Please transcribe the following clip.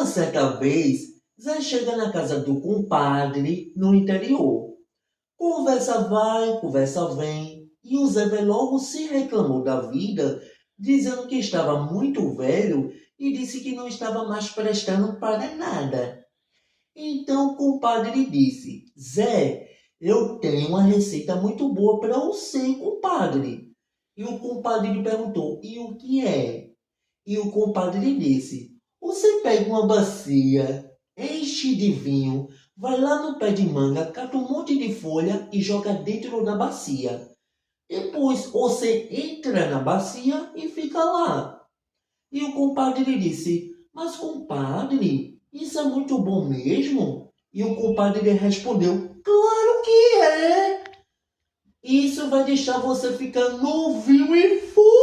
certa vez, Zé chega na casa do compadre no interior. Conversa vai, conversa vem, e o Zé logo se reclamou da vida, dizendo que estava muito velho e disse que não estava mais prestando para nada. Então o compadre disse: Zé, eu tenho uma receita muito boa para você, compadre. E o compadre lhe perguntou: e o que é? E o compadre disse: você pega uma bacia, enche de vinho, vai lá no pé de manga, cata um monte de folha e joga dentro da bacia. Depois você entra na bacia e fica lá. E o compadre lhe disse: mas compadre, isso é muito bom mesmo? E o compadre lhe respondeu: claro que é! Isso vai deixar você ficar novinho e folha!